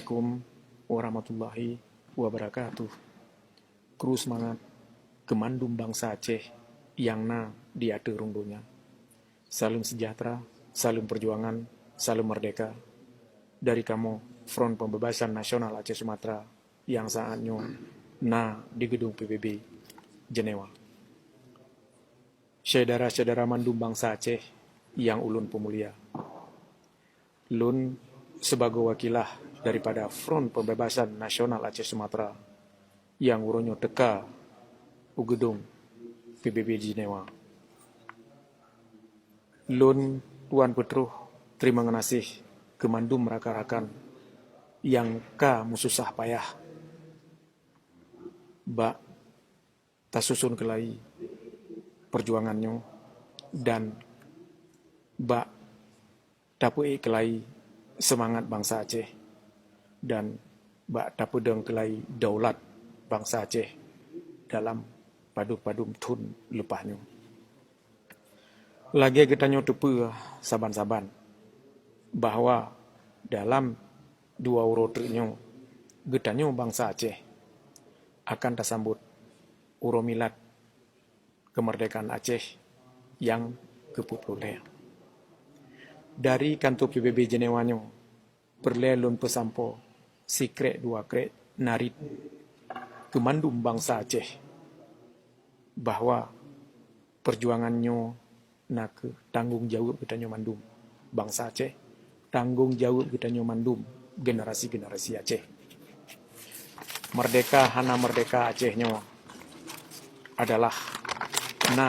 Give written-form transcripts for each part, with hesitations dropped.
Assalamualaikum warahmatullahi wabarakatuh. Kru semangat Kemandum bangsa Aceh yang di ada rundonya. Salam sejahtera, salam perjuangan, salam merdeka. Dari kamu, Front Pembebasan Nasional Aceh Sumatera yang saatnya di gedung PBB Jenewa. Saudara-saudara mandum bangsa Aceh yang ulun pemulia. Lun sebagai wakilah daripada Front Pembebasan Nasional Aceh Sumatera yang uronyo teka gedung PBB Jenewa. Lun Tuan Petruh terima kasih kemandum rakan-rakan yang mususah payah bak tasusun kelai perjuangannya dan bak dapui kelai semangat bangsa Aceh dan bak dapudeng kelai daulat bangsa Aceh dalam padum tun lepahnya. Lagi kita nyotepu saban-saban bahwa dalam dua urotrnya getanya bangsa Aceh akan tersambut uromilat kemerdekaan Aceh yang ke-40. Dari kantor PBB Jenewanya perlelun pesampo sikrek dua krek narit kemandum bangsa Aceh bahwa perjuangannya nak tanggung jawab kita mandum bangsa Aceh, tanggung jawab kita mandum generasi-generasi Aceh. Merdeka hana merdeka Acehnya adalah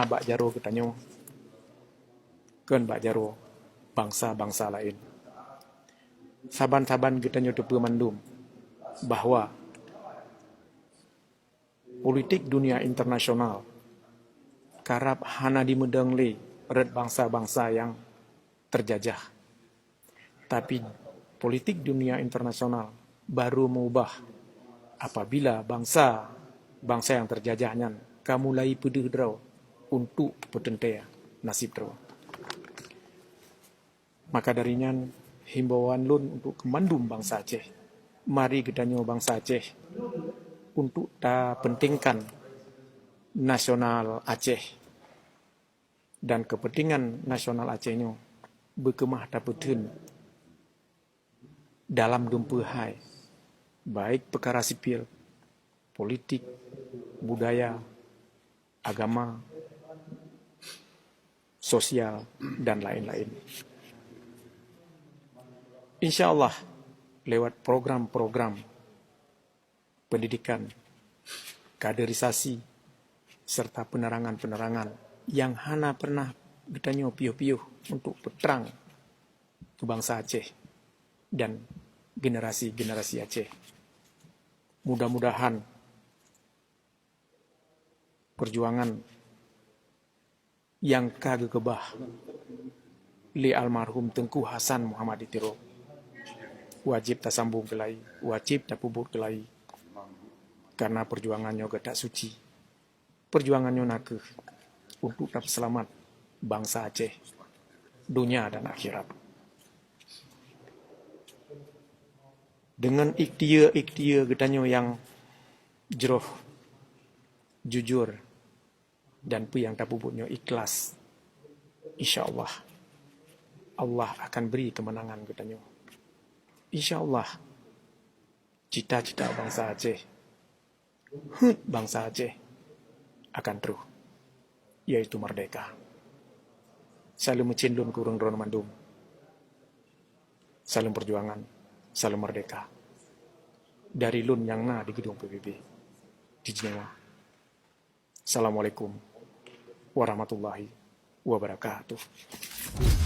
bak jaro kita bak jaro bangsa-bangsa lain. Saban-saban kita nyoto mandum bahwa politik dunia internasional karap hana dimedengli red bangsa-bangsa yang terjajah. Tapi politik dunia internasional baru mengubah apabila bangsa yang terjajahnya mulai pedih draw untuk petentea nasib draw. Maka darinya himbauan lun untuk kemandum bangsa Aceh. Mari kita bangsa Aceh untuk pentingkan nasional Aceh dan kepentingan nasional Acehnya berkemah dapetun dalam dumpuhai baik perkara sipil, politik, budaya, agama, sosial, dan lain-lain. Insya Allah lewat program-program pendidikan, kaderisasi, serta penerangan-penerangan yang hana pernah bertanya piuh-piuh untuk peterang ke bangsa Aceh dan generasi-generasi Aceh. Mudah-mudahan perjuangan yang kagekebah li almarhum Tengku Hasan Muhammad Itiro wajib tersambung kelai, wajib terpubur kelai, karena perjuangannya tak suci, perjuangannya nakeh untuk tetap selamat bangsa Aceh, dunia dan akhirat. Dengan ikhtiar getanya yang jeroh, jujur, dan yang tapubutnya ikhlas, insya Allah akan beri kemenangan getanya. Insya Allah cita-cita bangsa Aceh akan terus, yaitu merdeka. Salam mencindun kurung drone mandum. Salam perjuangan, salam merdeka. Dari lun yang di gedung PBB di Jenewa. Assalamualaikum warahmatullahi wabarakatuh.